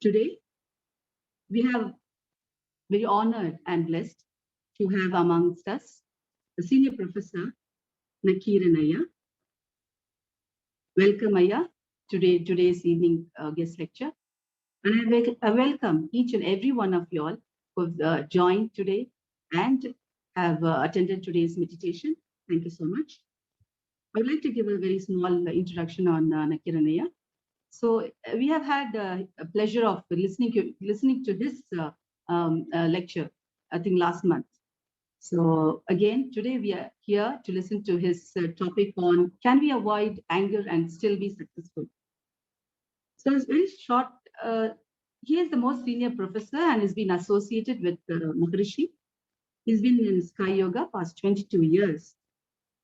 Today, we have very honored and blessed to have amongst us the Senior Professor Nakeeran Ayya. Welcome, Ayya, today's evening guest lecture. And I welcome each and every one of you all who have joined today and have attended today's meditation. Thank you so much. I would like to give a very small introduction on Nakeeran Ayya. So we have had a pleasure of listening to his lecture, I think last month. So again, today we are here to listen to his topic on can we avoid anger and still be successful? So it's very short. He is the most senior professor and has been associated with Maharishi. He's been in Sky Yoga past 22 years.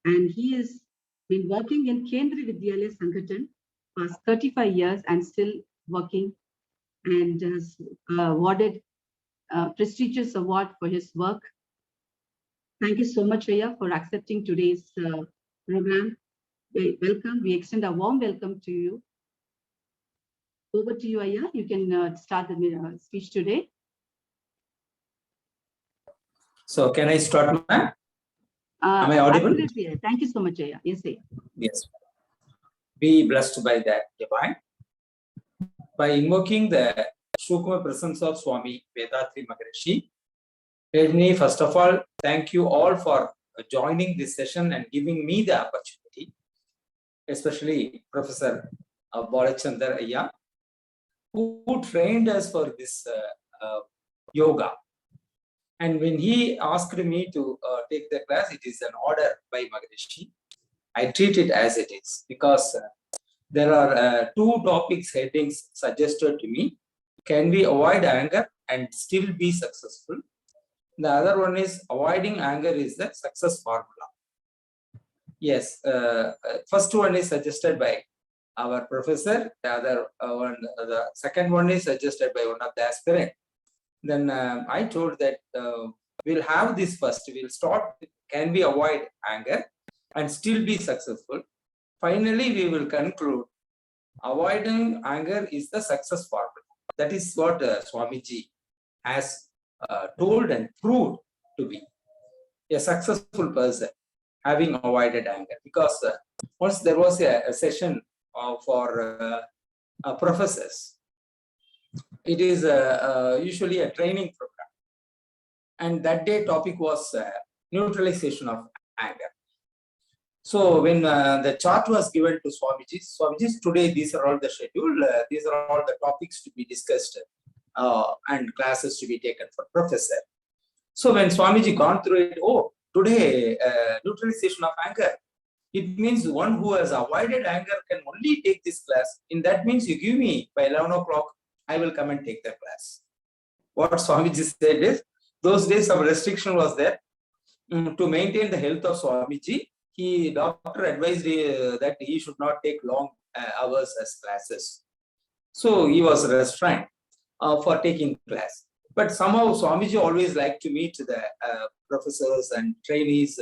And he has been working in Kendriya Vidyalaya Sanghatan past 35 years and still working, and has awarded prestigious award for his work. Thank you so much, Ayya, for accepting today's program. Welcome. We extend a warm welcome to you. Over to you, Ayya. You can start the speech today. So, can I start, ma'am? Am I audible? Absolutely. Thank you so much, Ayya. Yes, Ayya. Yes. Be blessed by that divine. By invoking the Shukma presence of Swami Vethathiri Maharishi, let me first of all thank you all for joining this session and giving me the opportunity, especially Professor Balachandar Ayya, who trained us for this yoga. And when he asked me to take the class, it is an order by Maharishi. I treat it as it is because there are two topics headings suggested to me. Can we avoid anger and still be successful? The other one is avoiding anger is the success formula. Yes, first one is suggested by our professor. The other one, the second one is suggested by one of the aspirants. Then I told that we'll have this first. We'll start with can we avoid anger and still be successful. Finally, we will conclude avoiding anger is the success formula. That is what Swamiji has told and proved to be a successful person having avoided anger. Because once there was a session for professors, it is usually a training program. And that day topic was neutralization of anger. So when the chart was given to Swamiji, today these are all the schedule, these are all the topics to be discussed and classes to be taken for professor. So when Swamiji gone through it, oh, today neutralization of anger, it means one who has avoided anger can only take this class. In that means you give me by 11 o'clock, I will come and take the class. What Swamiji said is, those days some restriction was there to maintain the health of Swamiji. Doctor advised that he should not take long hours as classes. So he was restrained for taking class. But somehow Swamiji always liked to meet the professors and trainees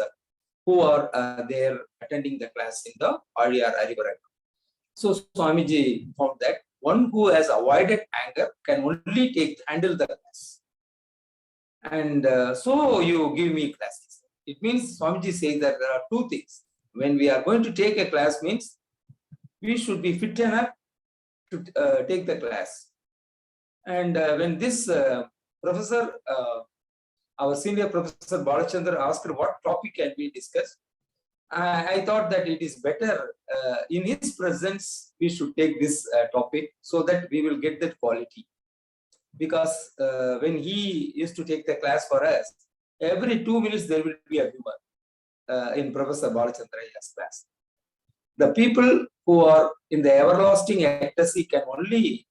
who are there attending the class in the Ariyar Arivaran. So Swamiji found that one who has avoided anger can only handle the class. And so you give me classes. It means Swamiji says that there are two things. When we are going to take a class means we should be fit enough to take the class. And when this professor, our senior professor Balachandar asked what topic can we discuss, I thought that it is better in his presence we should take this topic so that we will get that quality. Because when he used to take the class for us, every 2 minutes there will be a humor in Professor Balachandra's class. The people who are in the everlasting ecstasy can only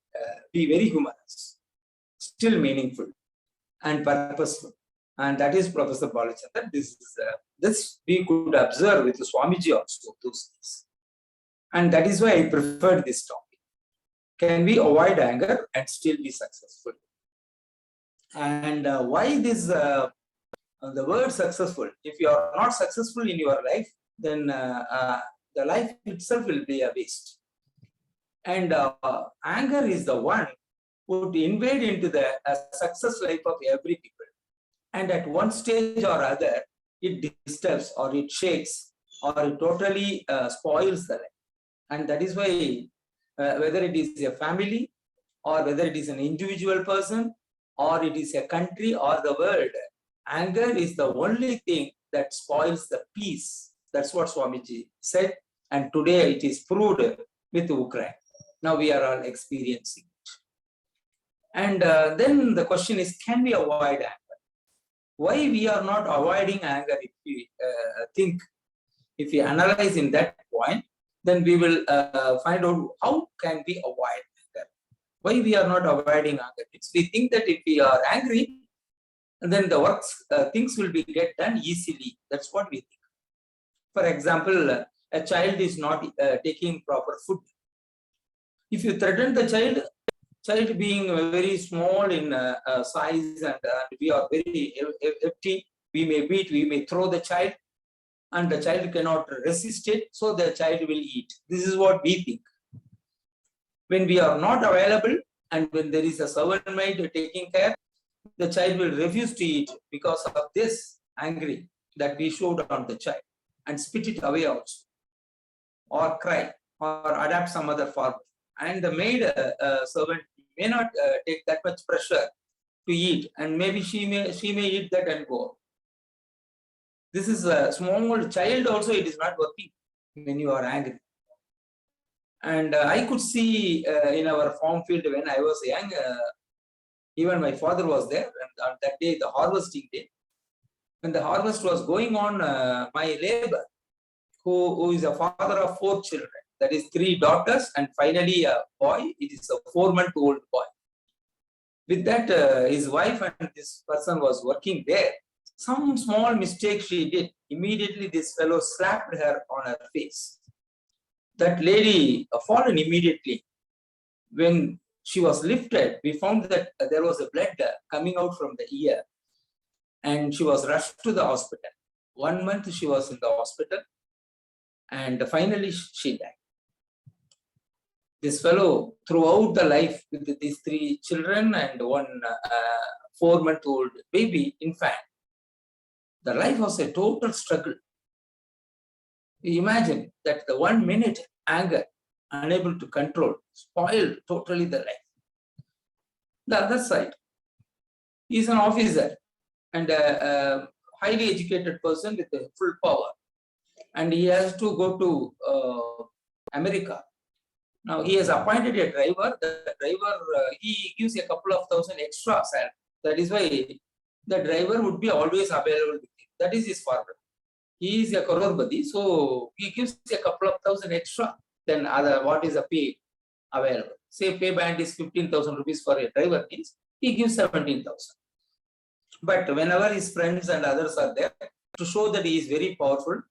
be very humorous, still meaningful and purposeful. And that is Professor Balachandra. This we could observe with Swamiji also those days. And that is why I preferred this topic. Can we avoid anger and still be successful? And why this, the word successful? If you are not successful in your life, then the life itself will be a waste. And anger is the one would invade into the success life of every people. And at one stage or other, it disturbs or it shakes or it totally spoils the life. And that is why whether it is a family or whether it is an individual person or it is a country or the world, anger is the only thing that spoils the peace. That's what Swamiji said. And today it is proved with Ukraine. Now we are all experiencing it. And then the question is, can we avoid anger? Why we are not avoiding anger? If we think, if we analyze in that point, then we will find out how can we avoid anger. Why we are not avoiding anger? It's we think that if we are angry, then the works, things will be get done easily. That's what we think. For example, a child is not taking proper food. If you threaten the child being very small in size and we are very empty, we may beat, we may throw the child and the child cannot resist it, so the child will eat. This is what we think. When we are not available and when there is a servant maid taking care, the child will refuse to eat because of this angry that we showed on the child and spit it away also, or cry or adapt some other form. And the maid servant may not take that much pressure to eat, and maybe she may eat that and go. This is a small child also, it is not working when you are angry. And I could see in our farm field when I was young, even my father was there, and on that day, the harvesting day, when the harvest was going on, my neighbor, who is a father of 4 children, that is 3 daughters and finally a boy, it is a 4-month-old boy. With that, his wife and this person was working there. Some small mistake she did, immediately this fellow slapped her on her face. That lady fallen immediately. When she was lifted, we found that there was a blood coming out from the ear, and she was rushed to the hospital. 1 month she was in the hospital, and finally she died. This fellow, throughout the life with these 3 children and 1 4-month-old baby infant, the life was a total struggle. You imagine that the 1 minute anger, unable to control, spoiled totally the life. The other side, he is an officer and a highly educated person with a full power, and he has to go to America. Now he has appointed a driver. The driver, he gives a couple of thousand extra salary. That is why the driver would be always available with him. That is his formula. He is a crorepati, so he gives a couple of thousand extra than other what is the pay available. Say pay band is 15,000 rupees for a driver, means he gives 17,000. But whenever his friends and others are there, to show that he is very powerful,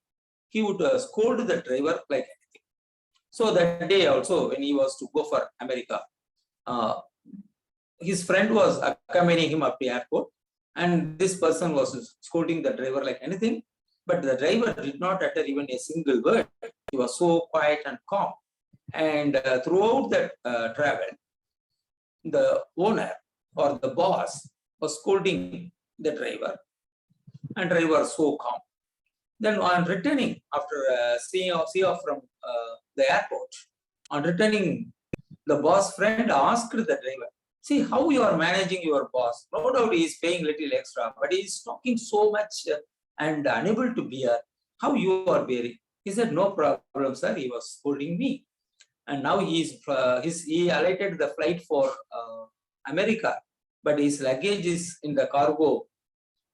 he would scold the driver like anything. So that day also, when he was to go for America, his friend was accompanying him up to the airport, and this person was scolding the driver like anything. But the driver did not utter even a single word. He was so quiet and calm. And throughout that travel, the owner or the boss was scolding the driver, and driver was so calm. Then on returning, after seeing off from the airport, on returning, the boss friend asked the driver, see how you are managing your boss. No doubt he is paying little extra, but he is talking so much and unable to bear. How you are bearing? He said, no problem, sir. He was scolding me. And now he alighted the flight for America, but his luggage is in the cargo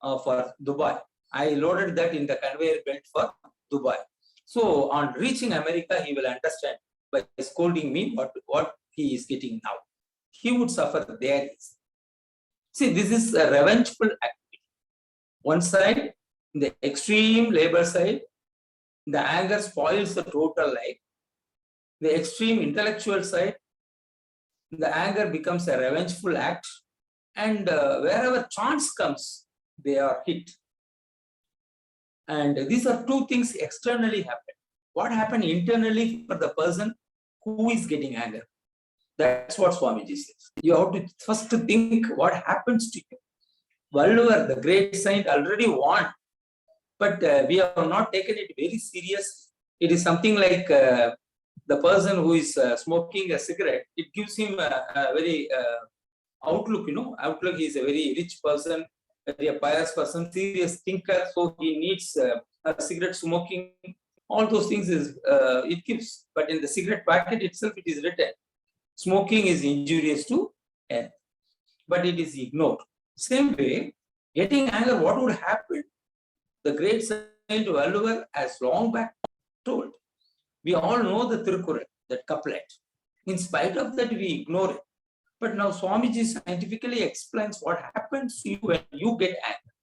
for Dubai. I loaded that in the conveyor belt for Dubai. So on reaching America, he will understand by scolding me what he is getting now. He would suffer there. See, this is a revengeful activity. One side, the extreme labor side, the anger spoils the total life. The extreme intellectual side, the anger becomes a revengeful act, and wherever chance comes, they are hit. And these are 2 things externally happen. What happened internally for the person who is getting anger? That's what Swamiji says. You have to first think what happens to you. Valluvar, the great saint, already warned, but we have not taken it very serious. It is something like the person who is smoking a cigarette. It gives him a very outlook, outlook. He is a very rich person, a very pious person, serious thinker. So he needs a cigarette smoking. All those things is it gives. But in the cigarette packet itself, it is written, smoking is injurious to health. But it is ignored. Same way, getting anger, what would happen? The great saint Valluvar has long back told. We all know the Tirukkural, that couplet. In spite of that, we ignore it. But now Swamiji scientifically explains what happens to you when you get anger.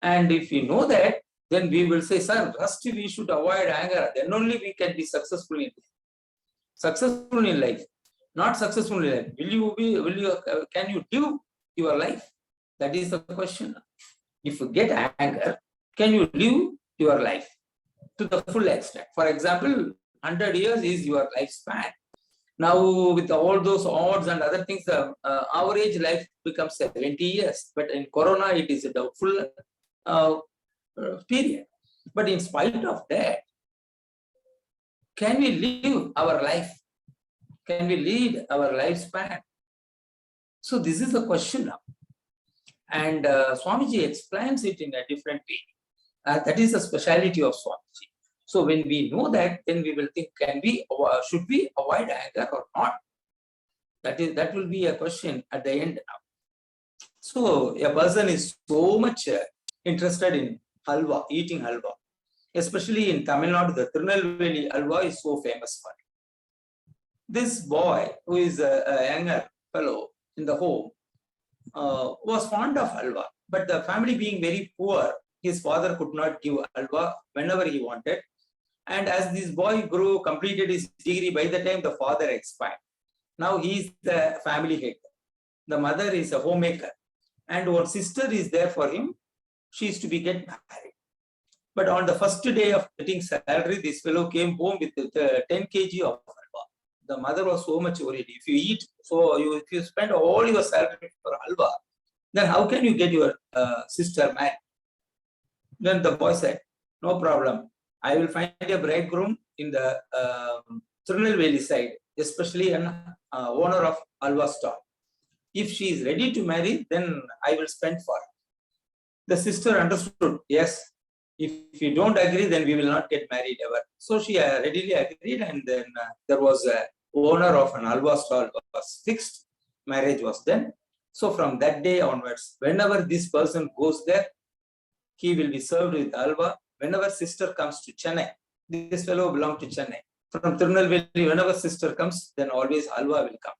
And if we know that, then we will say, sir, first we should avoid anger. Then only we can be successful in life. Successful in life. Not successful in life. Can you live your life? That is the question. If you get anger, can you live your life to the full extent? For example, 100 years is your lifespan. Now, with all those odds and other things, the average life becomes 70 years. But in Corona, it is a doubtful period. But in spite of that, can we live our life? Can we lead our lifespan? So this is the question now. And Swamiji explains it in a different way. That is the speciality of Swamiji. So when we know that, then we will think, should we avoid anger or not? That will be a question at the end now. So a person is so much interested in halwa, eating halwa. Especially in Tamil Nadu, the Tirunelveli halwa is so famous for it. This boy, who is a younger fellow in the home, was fond of halwa. But the family being very poor, his father could not give halwa whenever he wanted. And as this boy grew, completed his degree, by the time the father expired. Now he is the family head. The mother is a homemaker. And one sister is there for him. She is to be get married. But on the first day of getting salary, this fellow came home with 10 kg of halwa. The mother was so much worried. If you eat, if you spend all your salary for halwa, then how can you get your sister married? Then the boy said, no problem. I will find a bridegroom in the Tirunelveli side, especially an owner of halwa stall. If she is ready to marry, then I will spend for her. The sister understood, yes, if you don't agree, then we will not get married ever. So she readily agreed, and then there was a owner of an halwa stall was fixed. Marriage was done. So from that day onwards, whenever this person goes there, he will be served with halwa. Whenever sister comes to Chennai, this fellow belongs to Chennai. From Tirunelveli, whenever sister comes, then always halwa will come.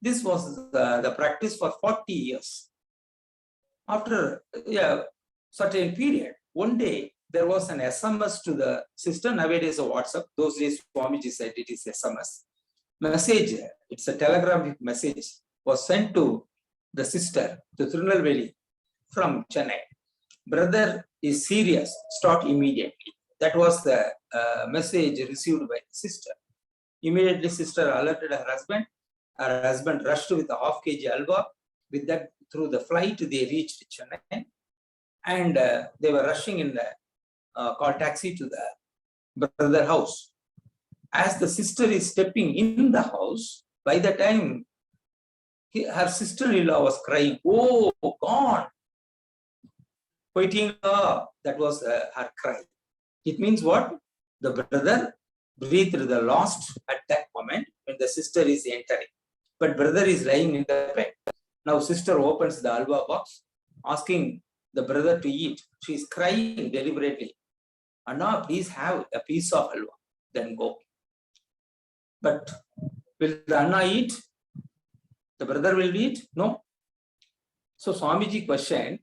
This was the practice for 40 years. After a certain period, one day there was an SMS to the sister. Nowadays, a WhatsApp. Those days, Swamiji said it is SMS. Message, it's a telegram message, was sent to the sister, to Tirunelveli, from Chennai. Brother is serious, start immediately. That was the message received by the sister. Immediately, sister alerted her husband. Her husband rushed with a half kg halwa. With that, through the flight, they reached Chennai. And they were rushing in the call taxi to the brother house. As the sister is stepping in the house, by the time her sister-in-law was crying, oh, gone. That was her cry. It means what? The brother breathed the last at that moment when the sister is entering. But brother is lying in the bed. Now sister opens the halwa box, asking the brother to eat. She is crying deliberately. Anna, please have a piece of halwa, then go. But will the Anna eat? The brother will eat? No. So Swamiji questioned,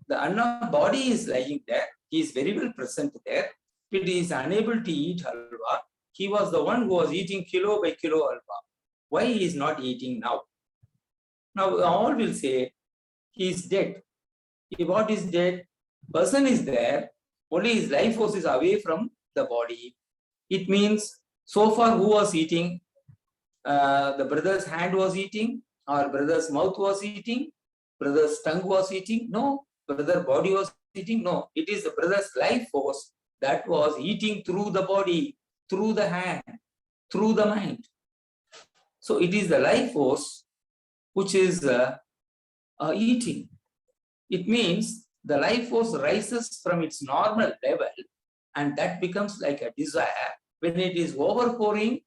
the Anna body is lying there. He is very well present there. But he is unable to eat halwa. He was the one who was eating kilo by kilo halwa. Why he is not eating now? Now all will say, he is dead. What is dead? Person is there. Only his life force is away from the body. It means, so far who was eating the brother's hand was eating, or brother's mouth was eating, brother's tongue was eating. No, brother body was eating. No, it is the brother's life force that was eating through the body, through the hand, through the mind. So it is the life force which is eating. It means the life force rises from its normal level, and that becomes like a desire. When it is overpouring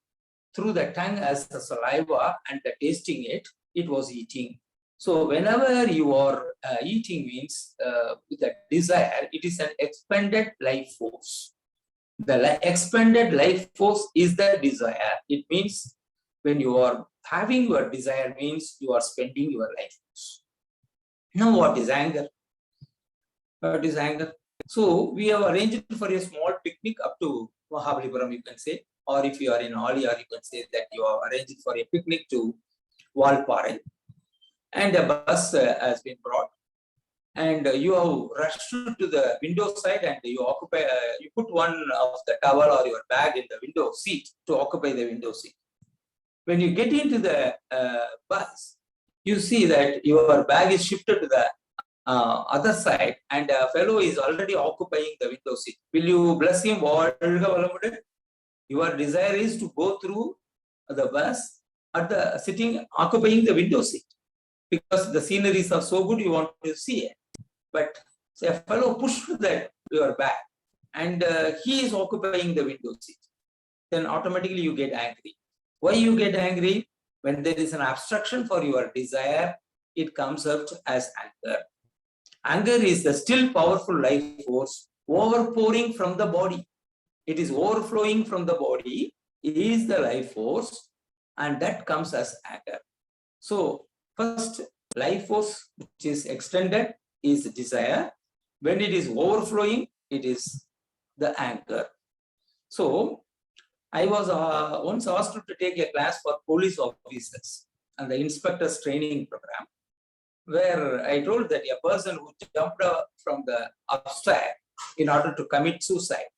through the tongue as the saliva and the tasting it, it was eating. So whenever you are eating means with a desire, it is an expanded life force. The expanded life force is the desire. It means when you are having your desire means you are spending your life force. Now what is anger? What is anger? So we have arranged for a small picnic up to Mahabalipuram, you can say, or if you are in Alia, you can say that you are arranged for a picnic to Valparai, and a bus has been brought, and you have rushed to the window side and you occupy, you put one of the towel or your bag in the window seat to occupy the window seat. When you get into the bus, you see that your bag is shifted to the other side and a fellow is already occupying the window seat. Will you bless him? Your desire is to go through the bus at the sitting, occupying the window seat, because the sceneries are so good, you want to see it. But say a fellow pushed that your back and he is occupying the window seat, then automatically you get angry. Why you get angry? When there is an obstruction for your desire, it comes out as anger. Anger is the still powerful life force overpouring from the body. It is overflowing from the body. It is the life force, and that comes as anger. So first life force which is extended is desire. When it is overflowing, it is the anger. So I was once asked to take a class for police officers and the inspector's training program, where I told that a person who jumped from the upstairs in order to commit suicide,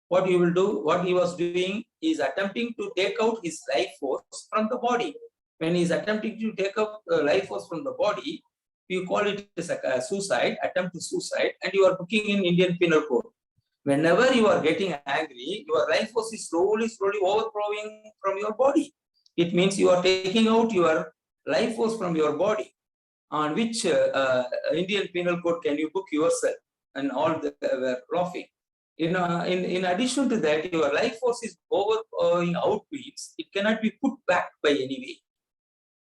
what he will do, what he was doing is attempting to take out his life force from the body. When he is attempting to take out life force from the body, you call it as a suicide, attempt to suicide, and you are booking in Indian Penal Code. Whenever you are getting angry, your life force is slowly overflowing from your body. It means you are taking out your life force from your body. On which Indian Penal Code can you book yourself? And all were laughing. In addition to that, your life force is overflowing out means it cannot be put back by any way.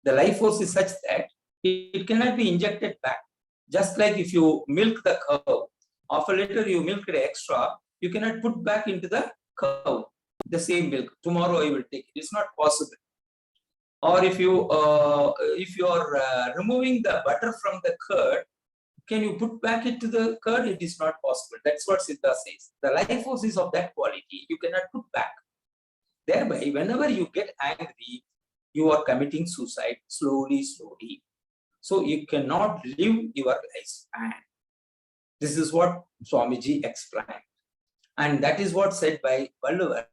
The life force is such that it cannot be injected back. Just like if you milk the cow, after later you milk it extra, you cannot put back into the cow the same milk. Tomorrow I will take it. It's not possible. Or if you are removing the butter from the curd, can you put back it to the curd? It is not possible. That's what Siddha says. The life force is of that quality. You cannot put back. Thereby, whenever you get angry, you are committing suicide slowly. So you cannot live your lifespan. This is what Swamiji explained. And that is what said by Valluvar,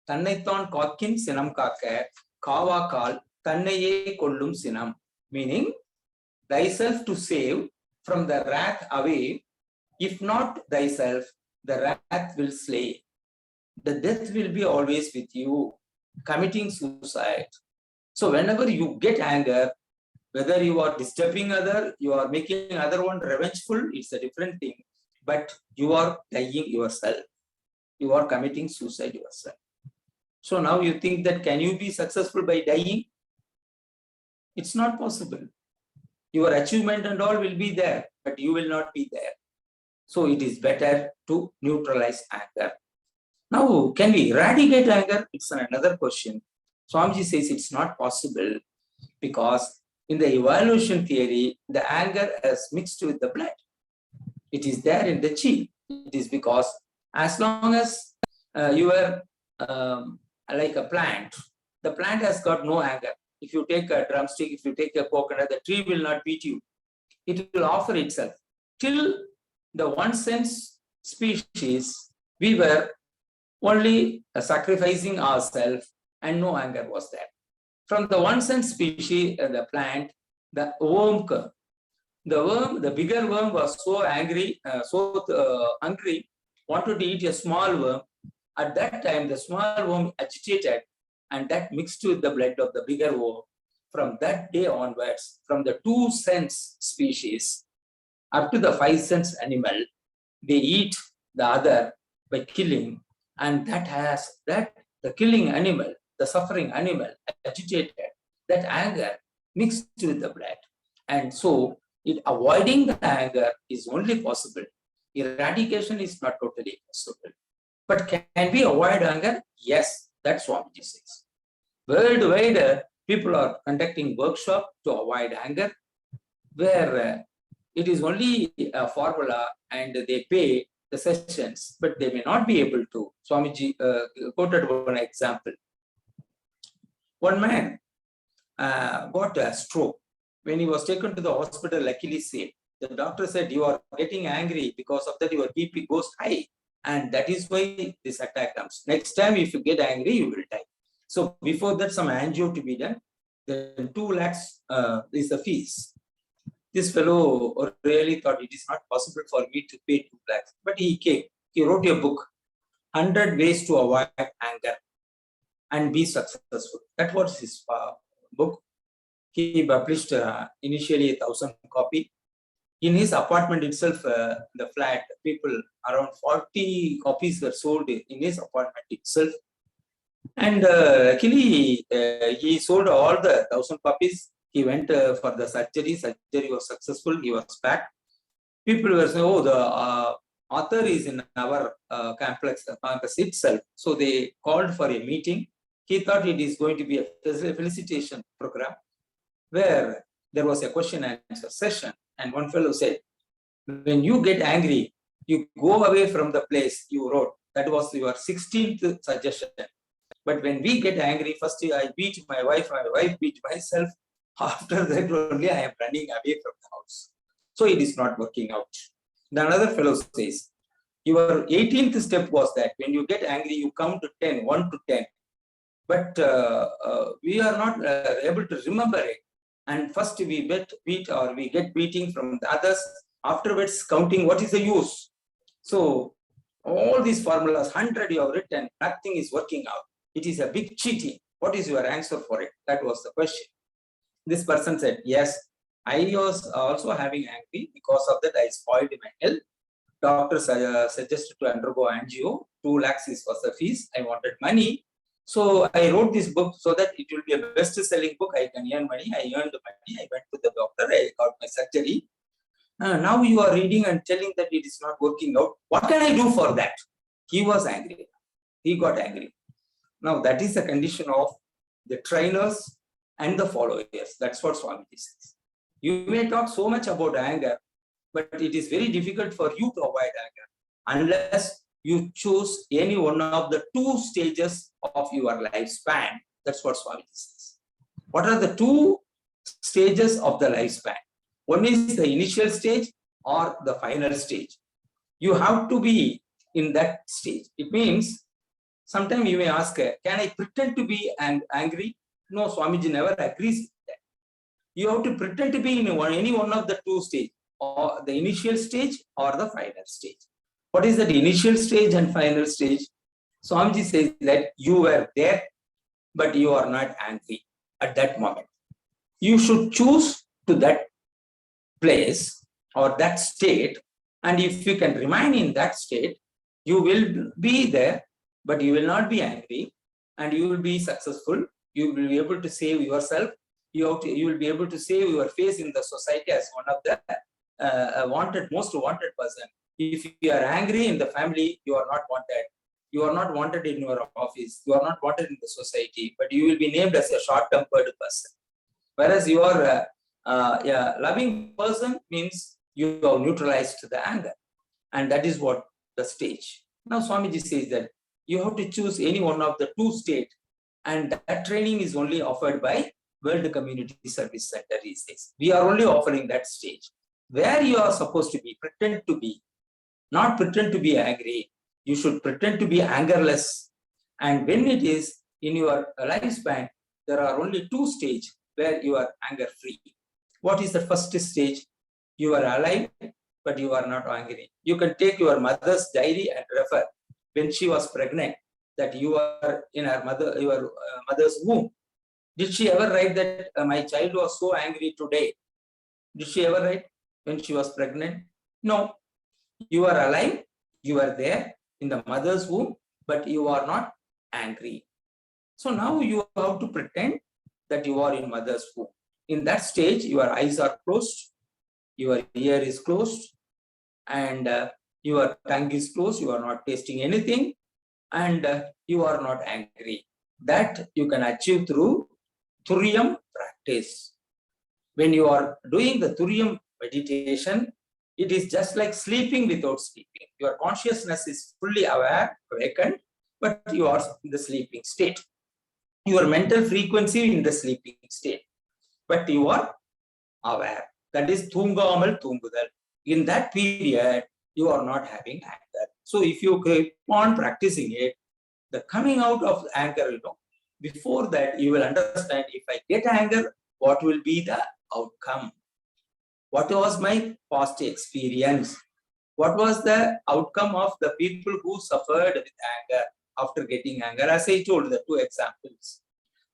Tannaithan Kakkin Sinam Kaka, Kava Kal, Tannaye Kollum Sinam, meaning thyself to save from the wrath away. If not thyself, the wrath will slay. The death will be always with you, committing suicide. So whenever you get anger, whether you are disturbing other, you are making other one revengeful, it's a different thing. But you are dying yourself. You are committing suicide yourself. So now you think that can you be successful by dying? It's not possible. Your achievement and all will be there, but you will not be there. So it is better to neutralize anger. Now, can we eradicate anger? It's another question. Swamiji says it's not possible because in the evolution theory, the anger is mixed with the blood. It is there in the chi. It is because as long as you are like a plant, the plant has got no anger. If you take a drumstick, if you take a coconut, the tree will not beat you. It will offer itself. Till the one sense species, we were only sacrificing ourselves and no anger was there. From the 1 cent species, the plant, the worm came. The bigger worm was so angry, hungry, wanted to eat a small worm. At that time, the small worm agitated and that mixed with the blood of the bigger worm. From that day onwards, from the 2 cents species up to the 5 cents animal, they eat the other by killing, and the killing animal, the suffering animal, agitated, that anger mixed with the blood. And so avoiding the anger is only possible. Eradication is not totally possible. But can we avoid anger? Yes, that's what Swamiji says. Worldwide, people are conducting workshops to avoid anger, where it is only a formula and they pay the sessions, but they may not be able to. Swamiji quoted one example. One man got a stroke. When he was taken to the hospital, luckily safe. The doctor said, you are getting angry, because of that your BP goes high. And that is why this attack comes. Next time, if you get angry, you will die. So before that, some angio to be done. Then 2 lakhs is the fees. This fellow really thought it is not possible for me to pay 2 lakhs. But he came. He wrote a book, 100 Ways to Avoid Anger and Be Successful. That was his book. He published initially 1,000 copies. In his apartment itself, the flat, people, around 40 copies were sold in his apartment itself. And actually, he sold all the 1,000 copies. He went for the surgery. Surgery was successful. He was back. People were saying, oh, the author is in our campus itself. So they called for a meeting. He thought it is going to be a felicitation program where there was a question and answer session. And one fellow said, when you get angry, you go away from the place you wrote. That was your 16th suggestion. But when we get angry, first I beat my wife beat myself. After that only I am running away from the house. So it is not working out. The another fellow says, your 18th step was that when you get angry, you count to 10, 1 to 10. But we are not able to remember it. And first we beat or we get beating from the others. Afterwards, counting, what is the use? So all these formulas, 100 you have written, nothing is working out. It is a big cheating. What is your answer for it? That was the question. This person said, yes, I was also having angry. Because of that, I spoiled my health. Doctor suggested to undergo angio. 2 lakhs was the fees. I wanted money. So I wrote this book so that it will be a best-selling book. I can earn money. I earned the money. I went to the doctor. I got my surgery. Now you are reading and telling that it is not working out. What can I do for that? He was angry. He got angry. Now that is the condition of the trainers and the followers. That's what Swamiji says. You may talk so much about anger, but it is very difficult for you to avoid anger unless you choose any one of the 2 stages of your lifespan. That's what Swamiji says. What are the 2 stages of the lifespan? One is the initial stage or the final stage. You have to be in that stage. It means, sometimes you may ask, can I pretend to be angry? No, Swamiji never agrees with that. You have to pretend to be in any one of the 2 stages, or the initial stage or the final stage. What is that initial stage and final stage? Swamiji says that you were there, but you are not angry at that moment. You should choose to that place or that state, and if you can remain in that state, you will be there, but you will not be angry, and you will be successful. You will be able to save yourself. You will be able to save your face in the society as one of the most wanted person. If you are angry in the family, you are not wanted. You are not wanted in your office. You are not wanted in the society, but you will be named as a short-tempered person. Whereas you are a loving person means you have neutralized the anger. And that is what the stage. Now Swamiji says that you have to choose any one of the 2 states, and that training is only offered by World Community Service Center, he says. We are only offering that stage where you are supposed to be, pretend to be, not pretend to be angry. You should pretend to be angerless. And when it is in your lifespan, there are only two stages where you are anger free. What is the first stage? You are alive, but you are not angry. You can take your mother's diary and refer when she was pregnant, that you are in your mother's womb. Did she ever write that my child was so angry today? Did she ever write when she was pregnant? No. You are alive, you are there in the mother's womb, but you are not angry. So now you have to pretend that you are in mother's womb. In that stage, your eyes are closed, your ear is closed, and your tongue is closed, you are not tasting anything, and you are not angry. That you can achieve through Turiyam practice. When you are doing the Turiyam meditation, it is just like sleeping without sleeping. Your consciousness is fully aware, awakened, but you are in the sleeping state. Your mental frequency in the sleeping state, but you are aware. That is Thungamal Thungudal. In that period, you are not having anger. So if you keep on practicing it, the coming out of anger, before that you will understand, if I get anger, what will be the outcome? What was my past experience? What was the outcome of the people who suffered with anger after getting anger? As I told, the two examples.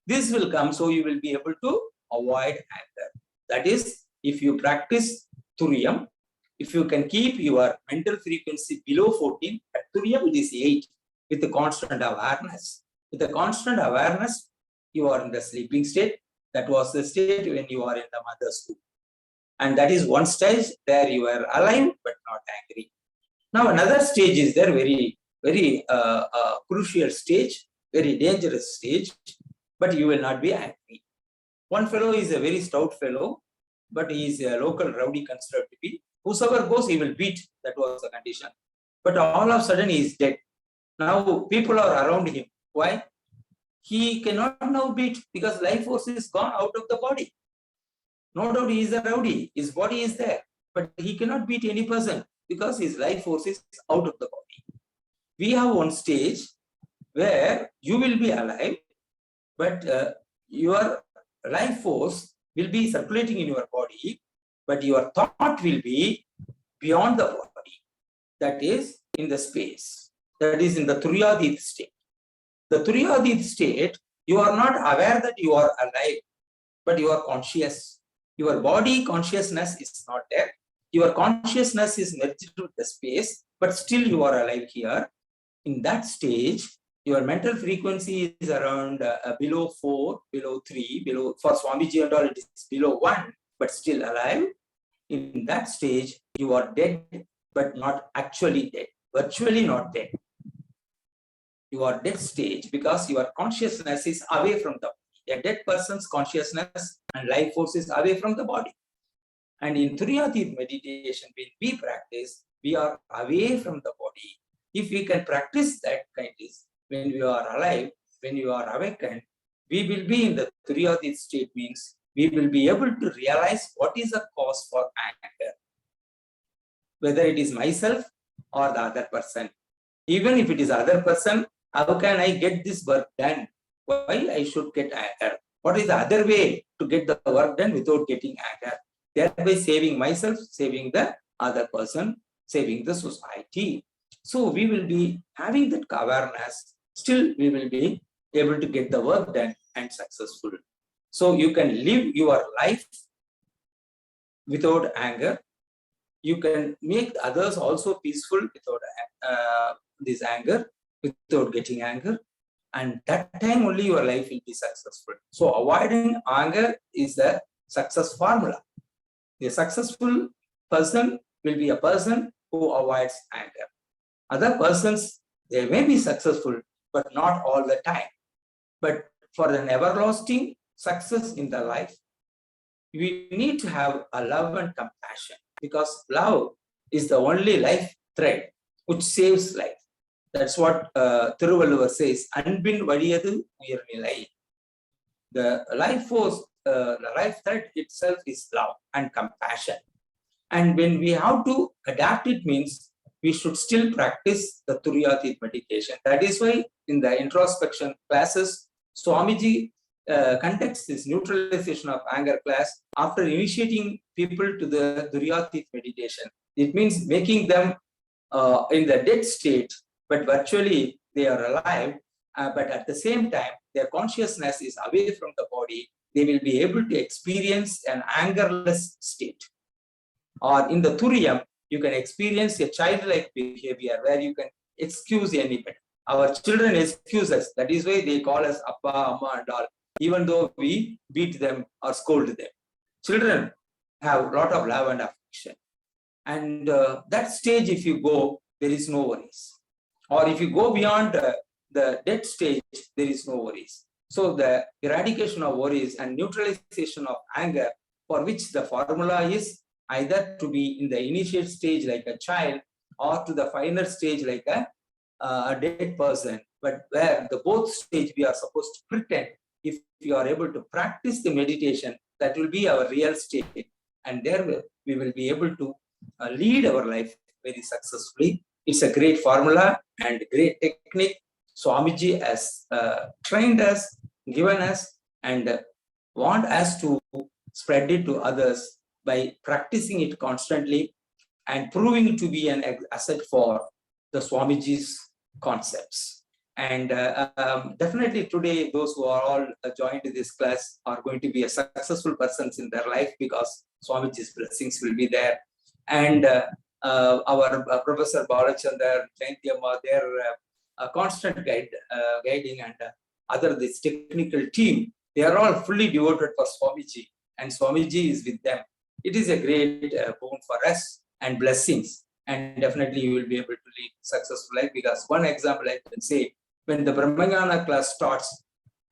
This will come, so you will be able to avoid anger. That is, if you practice Turiyam, if you can keep your mental frequency below 14, at Turiyam it is 8, with the constant awareness. With the constant awareness, you are in the sleeping state. That was the state when you are in the mother's womb. And that is one stage where you are alive but not angry. Now another stage is there, very, very crucial stage, very dangerous stage, but you will not be angry. One fellow is a very stout fellow, but he is a local rowdy considered to be. Whosoever goes, he will beat. That was the condition. But all of a sudden, he is dead. Now people are around him. Why? He cannot now beat because life force is gone out of the body. No doubt he is a rowdy. His body is there, but he cannot beat any person because his life force is out of the body. We have one stage where you will be alive, but your life force will be circulating in your body, but your thought will be beyond the body. That is in the space. That is in the Turiyadit state. The Turiyadit state, you are not aware that you are alive, but you are conscious. Your body consciousness is not there. Your consciousness is merged with the space, but still you are alive here. In that stage, your mental frequency is around below 4, below 3, below, for Swamiji and all, it is below 1, but still alive. In that stage, you are dead, but not actually dead, virtually not dead. You are dead stage because your consciousness is away from the body. A dead person's consciousness and life force is away from the body. And in Turiyadit meditation, when we practice, we are away from the body. If we can practice that kind of, when you are alive, when you are awakened, we will be in the Turiyadit state, means we will be able to realize what is the cause for anger. Whether it is myself or the other person. Even if it is other person, how can I get this work done? Why I should get anger? What is the other way to get the work done without getting anger? Thereby saving myself, saving the other person, saving the society. So we will be having that awareness. Still, we will be able to get the work done and successful. So you can live your life without anger. You can make others also peaceful without this anger, without getting anger. And that time only your life will be successful. So avoiding anger is the success formula. A successful person will be a person who avoids anger. Other persons, they may be successful, but not all the time. But for an everlasting success in the life, we need to have a love and compassion, because love is the only life thread which saves life. That's what Thiruvalluvar says, Anbin vadiyadu uyarnilai. The life force, the life thread itself is love and compassion. And when we have to adapt it, means we should still practice the Turiyadit meditation. That is why in the introspection classes, Swamiji conducts this neutralization of anger class after initiating people to the Duryatit meditation. It means making them in the dead state, but virtually they are alive, but at the same time, their consciousness is away from the body. They will be able to experience an angerless state. Or in the Turiyam, you can experience a childlike behavior where you can excuse anybody. Our children excuse us. That is why they call us Appa, Amma and all, even though we beat them or scold them. Children have a lot of love and affection. And that stage, if you go, there is no worries. Or if you go beyond the dead stage, there is no worries. So the eradication of worries and neutralization of anger, for which the formula is either to be in the initiate stage like a child, or to the final stage like a dead person, but where the both stage we are supposed to pretend. If you are able to practice the meditation, that will be our real state, and there we will be able to lead our life very successfully. It's a great formula and great technique. Swamiji has trained us, given us, and want us to spread it to others by practicing it constantly and proving it to be an asset for the Swamiji's concepts. And definitely today, those who are all joined this class are going to be a successful persons in their life, because Swamiji's blessings will be there. And our Professor Balachandar, Jayanti Amma, their constant guiding, and this technical team, they are all fully devoted for Swamiji, and Swamiji is with them. It is a great boon for us and blessings, and definitely you will be able to lead successful life. Because one example I can say, when the Brahmajnana class starts,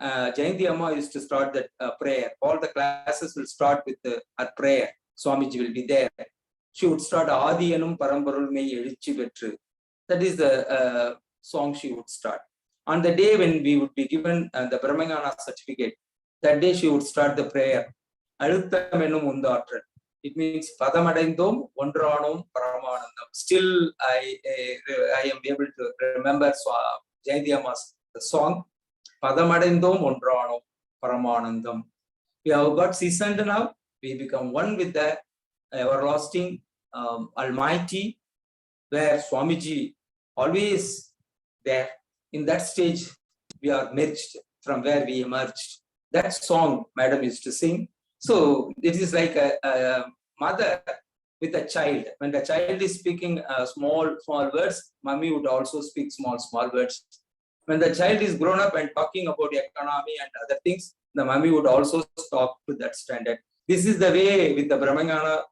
Jayanti Amma used to start the prayer. All the classes will start with a prayer. Swamiji will be there. She would start Adiyanum Paramparul Mei Elichi Vetru. That is the song she would start. On the day when we would be given the Brahmajnana certificate, that day she would start the prayer. Alutthamenum Undaatral. It means Padamadaindom Ondraanum Paramanandam. Still, I am able to remember Jayanti Amma's song, Padamadaindom Ondraanum Paramanandam. We have got seasoned now. We become one with the everlasting Almighty, where Swamiji always there. In that stage, we are merged from where we emerged. That song Madam used to sing. So it is like a mother with a child. When the child is speaking small words, mommy would also speak small words. When the child is grown up and talking about economy and other things, the mommy would also stop to that standard. This is the way with the Brahmajnana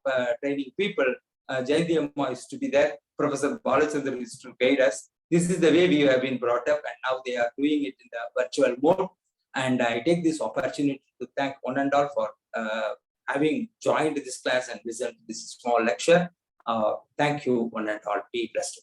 training people. Jayanti Amma used to be there. Professor Balachandar used to guide us. This is the way we have been brought up, and now they are doing it in the virtual mode. And I take this opportunity to thank one and all for having joined this class and listened to this small lecture. Thank you, one and all. Be blessed.